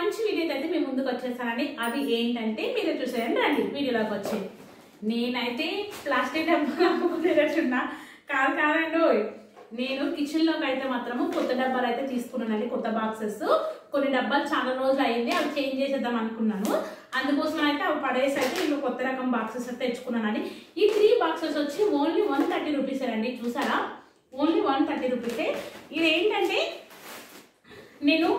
మంచి వీడియో అయితే మేము ముందుకు వచ్చేసానండి. అది ఏంటంటే మీరు చూసేయండి, రండి వీడియోలోకి వచ్చి. నేనైతే ప్లాస్టిక్ డబ్బాలు అమ్ముకునేటట్టున్నా కాదండి. నేను కిచెన్లోకి అయితే మాత్రము కొత్త డబ్బాలు అయితే తీసుకున్నానండి, కొత్త బాక్సెస్. కొన్ని డబ్బాలు చాలా రోజులు అయింది, అవి చేంజ్ చేసేద్దాం అనుకున్నాను. అందుకోసం అయితే అవి పడేసి అయితే నేను కొత్త రకం బాక్సెస్ అయితే తెచ్చుకున్నానండి. ఈ 3 బాక్సెస్ వచ్చి ఓన్లీ 130 రూపీస్ అండి. చూసారా, ఓన్లీ 130 రూపీసే. ఇది ఏంటంటే నేను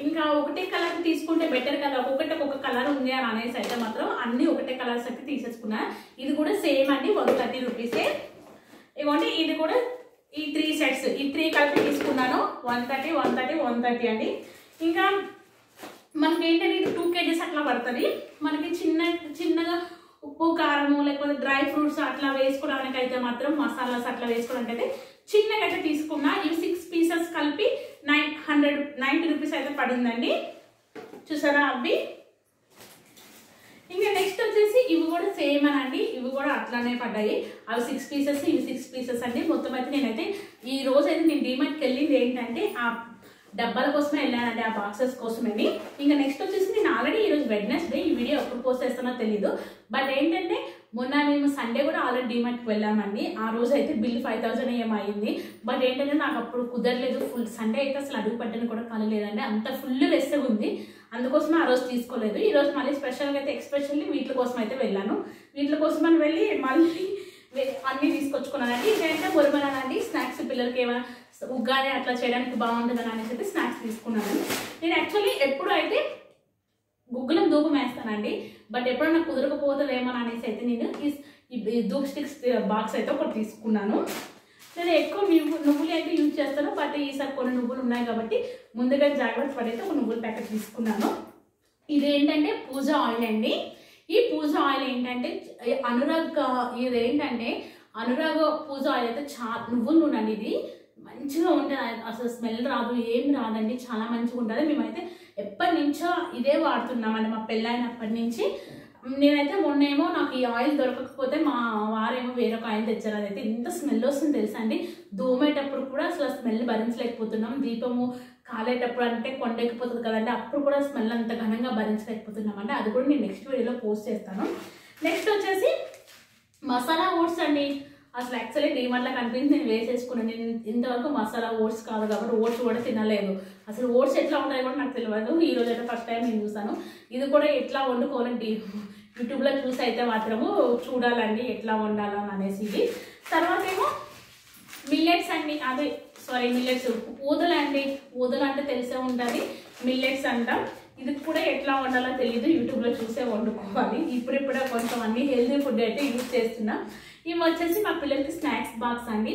ఇంకా ఒకటే కలర్ తీసుకుంటే బెటర్ కదా, ఒక్కొక్క కలర్ ఉంది అని అనేసి అయితే మాత్రం అన్ని ఒకటే కలర్స్ అయితే తీసేసుకున్నా. ఇది కూడా సేమ్ అండి, 130 రూపీసే. ఇవ్వండి, ఇది కూడా ఈ 3 సెట్స్, ఈ 3 కలిపి తీసుకున్నాను. 130, 130, 130 అండి. ఇంకా మనకి ఏంటంటే ఇది 2 kgs అట్లా పడుతుంది. మనకి చిన్నగా ఉప్పు కారము లేకపోతే డ్రై ఫ్రూట్స్ అట్లా వేసుకోవడానికి అయితే మాత్రం, మసాలాస్ అట్లా వేసుకోవడానికి అయితే చిన్నగా అయితే తీసుకున్నా. ఇవి 6 పీసెస్ కలిపి 990 రూపీస్ అయితే పడిందండి. చూసారా అవి. ఇంకా నెక్స్ట్ వచ్చేసి ఇవి కూడా సేమ్ అనండి, ఇవి కూడా అట్లానే పడ్డాయి. అవి 6 పీసెస్, ఇవి 6 పీసెస్ అండి. మొత్తం అయితే నేనైతే ఈ రోజు అయితే నేను డీమార్ట్కి వెళ్ళింది ఏంటంటే ఆ డబ్బాల కోసమే వెళ్ళానండి, ఆ బాక్సెస్ కోసమని. ఇంకా నెక్స్ట్ వచ్చేసి నేను ఆల్రెడీ ఈరోజు వెడ్నెస్డే, ఈ వీడియో ఎప్పుడు పోస్ట్ చేస్తానో తెలీదు. బట్ ఏంటంటే మొన్న మేము సండే కూడా ఆల్రెడీ డీమార్ట్కి వెళ్ళామండి. ఆ రోజు అయితే బిల్ 5000 ఏమో అయింది. బట్ ఏంటంటే నాకు అప్పుడు కుదరలేదు, ఫుల్ సండే అయితే అసలు అడుగు పెట్టని కూడా కలలేదండి, అంత ఫుల్ వెస్సగా ఉంది. అందుకోసమే ఆ రోజు తీసుకోలేదు. ఈ రోజు మళ్ళీ స్పెషల్గా అయితే ఎక్స్పెషల్లీ వీటి కోసం అయితే వెళ్ళాను. వీటి కోసం అని వెళ్ళి మళ్ళీ అన్నీ తీసుకొచ్చుకున్నానండి. ఇదైతే మురమరానండి, స్నాక్స్ పిల్లలకి ఏమైనా ఉగ్గాని అట్లా చేయడానికి బాగుంటుందని అనేసి అయితే స్నాక్స్ తీసుకున్నాను. నేను యాక్చువల్లీ ఎప్పుడు అయితే గుగ్గులం ధూపం వేస్తానండి, బట్ ఎప్పుడు నాకు కుదరకపోతుందేమో అనేసి అయితే నేను ఈ ధూప్ స్టిక్స్ బాక్స్ అయితే ఒకటి తీసుకున్నాను. నేను ఎక్కువ నువ్వులు అయితే యూజ్ చేస్తాను, బట్ ఈసారి కొన్ని నువ్వులు ఉన్నాయి కాబట్టి ముందుగా జాగ్రత్త పడైతే ఒక నువ్వుల ప్యాకెట్ తీసుకున్నాను. ఇదేంటంటే పూజ ఆయిల్ అండి. ఈ పూజ ఆయిల్ ఏంటంటే ఇదేంటంటే అనురాగ పూజ ఆయిల్ అయితే నువ్వుల నూనె అండి. ఇది మంచిగా ఉంటుంది, అసలు స్మెల్ రాదు, ఏం రాదండి, చాలా మంచిగా ఉంటుంది. మేమైతే ఎప్పటి నుంచో ఇదే వాడుతున్నామండి, మా పెళ్ళైనప్పటి నుంచి. నేనైతే మొన్నేమో నాకు ఈ ఆయిల్ దొరకకపోతే మా వారేమో వేరొక ఆయిల్ తెచ్చారు. అదైతే ఎంత స్మెల్ వస్తుంది తెలుసా అండి. దోమేటప్పుడు కూడా అసలు స్మెల్ భరించలేకపోతున్నాం. దీపము కాలేటప్పుడు అంటే కొండెక్కిపోతుంది కదండి, అప్పుడు కూడా స్మెల్ అంత ఘనంగా భరించలేకపోతున్నాం అంటే. అది కూడా నేను నెక్స్ట్ వీడియోలో పోస్ట్ చేస్తాను. నెక్స్ట్ వచ్చేసి మసాలా ఓట్స్ అండి. అసలు యాక్చువల్లీ డీమార్ట్లో కనిపించి నేను వేసేసుకున్నాను. నేను ఇంతవరకు మసాలా ఓట్స్ కాదు కాబట్టి ఓట్స్ కూడా తినలేదు. అసలు ఓట్స్ ఎట్లా ఉంటాయో కూడా నాకు తెలియదు. ఈ రోజు అయితే ఫస్ట్ టైం నేను చూసాను. ఇది కూడా ఎట్లా వండుకోవాలంటే యూట్యూబ్లో చూసి అయితే మాత్రము చూడాలండి ఎట్లా వండాలని అనేసి. ఇది తర్వాత ఏమో మిల్లెట్స్ అండి, అదే మిల్లెట్స్ ఊదలు అండి. ఊదలు అంటే తెలిసే ఉంటుంది, మిల్లెట్స్ అంటాం. ఇది కూడా ఎట్లా వండాలో తెలియదు, యూట్యూబ్లో చూసే వండుకోవాలి. ఇప్పుడిప్పుడే కొంచెం అన్ని హెల్తీ ఫుడ్ అయితే యూజ్ చేస్తున్నా. ఇవి వచ్చేసి మా పిల్లలకి స్నాక్స్ బాక్స్ అండి.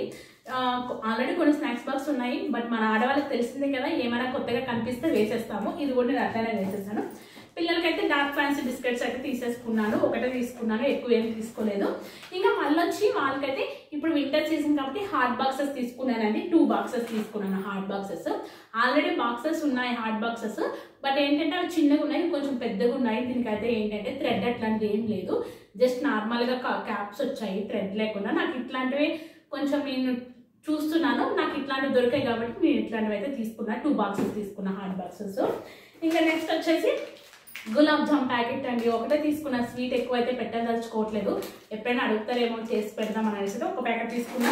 ఆల్రెడీ కొన్ని స్నాక్స్ బాక్స్ ఉన్నాయి, బట్ మన ఆడవాళ్ళకి తెలిసిందే కదా, ఏమైనా కొత్తగా కనిపిస్తే వేసేస్తాము. ఇది కూడా నేను అట్లనే వేసేసాను. పిల్లలకైతే డార్క్ ఫ్యాన్సీ బిస్కెట్స్ అయితే తీసేసుకున్నాను, ఒకటే తీసుకున్నాను, ఎక్కువ ఏం తీసుకోలేదు. ఇంకా మళ్ళీ వచ్చి వాళ్ళకైతే ఇప్పుడు వింటర్ సీజన్ కాబట్టి హాట్ బాక్సెస్ తీసుకున్నానండి. 2 బాక్సెస్ తీసుకున్నాను హాట్ బాక్సెస్. ఆల్రెడీ బాక్సెస్ ఉన్నాయి హాట్ బాక్సెస్, బట్ ఏంటంటే అవి చిన్నగా ఉన్నాయి, కొంచెం పెద్దగా ఉన్నాయి. దీనికైతే ఏంటంటే థ్రెడ్ అట్లాంటిది ఏం లేదు, జస్ట్ నార్మల్గా క్యాప్స్ వచ్చాయి, థ్రెడ్ లేకుండా. నాకు ఇట్లాంటివి కొంచెం నేను చూస్తున్నాను, నాకు ఇట్లాంటివి దొరికాయి కాబట్టి నేను ఇట్లాంటివి అయితే తీసుకున్నా. 2 బాక్సెస్ తీసుకున్నా హాట్ బాక్సెస్. ఇంకా నెక్స్ట్ వచ్చేసి గులాబ్ జామ్ ప్యాకెట్ అండి, ఒకటే తీసుకున్నా. స్వీట్ ఎక్కువ అయితే పెట్టదలుచుకోవట్లేదు, ఎప్పుడైనా అడుగుతారేమో చేసి పెడదాం అనేసి ఒక ప్యాకెట్ తీసుకున్నా.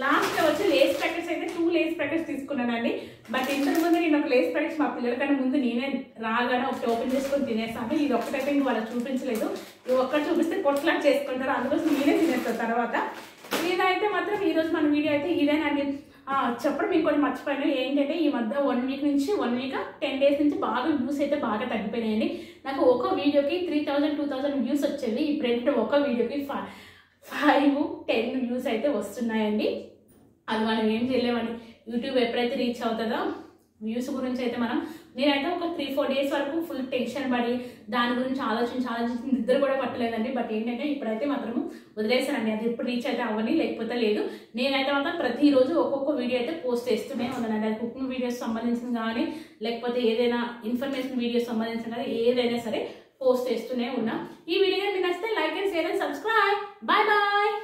లాస్ట్ వచ్చి లేస్ ప్యాకెట్స్ అయితే 2 లేస్ ప్యాకెట్స్ తీసుకున్నానండి. బట్ ఇంతకు ముందు నేను ఒక లేస్ ప్యాకెట్స్ మా పిల్లలకన్నా ముందు నేనే రాగానే ఒకటి ఓపెన్ చేసుకొని తినేస్తాను. ఇది ఒక్కటైతే ఇంక వాళ్ళకి చూపించలేదు, ఇది ఒక్కటి చూపిస్తే కొట్లాట్ చేసుకుంటారు, అందుకోసం నేనే తినేస్తాను తర్వాత. ఇదైతే మాత్రం ఈరోజు మన వీడియో అయితే ఇదేనండి. చెప్పడం మీకు కొన్ని మర్చిపోయాను ఏంటంటే, ఈ మధ్య 1 వీక్ నుంచి 10 డేస్ నుంచి బాగా వ్యూస్ అయితే బాగా తగ్గిపోయినాయండి. నాకు ఒక వీడియోకి 3000 2000 వ్యూస్ వచ్చేవి. ఇప్పుడు ఏంటంటే ఒక వీడియోకి 5-10 వ్యూస్ అయితే వస్తున్నాయండి. అది మనం ఏం చేయలేమండి, యూట్యూబ్ ఎప్పుడైతే రీచ్ అవుతుందో వ్యూస్ గురించి అయితే నేనైతే ఒక 3-4 డేస్ వరకు ఫుల్ టెన్షన్ పడి దాని గురించి ఆలోచించి నిద్ర కూడా పట్టలేదండి. బట్ ఏంటంటే ఇప్పుడైతే మాత్రము వదిలేసానండి, అది ఎప్పుడు రీచ్ అయితే అవ్వని, లేకపోతే లేదు. నేనైతే మాత్రం ప్రతిరోజు ఒక్కొక్క వీడియో అయితే పోస్ట్ చేస్తూనే ఉన్నానండి. అది కుకింగ్ వీడియోస్ సంబంధించిన కానీ, లేకపోతే ఏదైనా ఇన్ఫర్మేషన్ వీడియోస్ సంబంధించిన కానీ ఏదైనా సరే పోస్ట్ చేస్తూనే ఉన్నా. ఈ వీడియో మీకు నచ్చితే like and share and subscribe. Bye bye.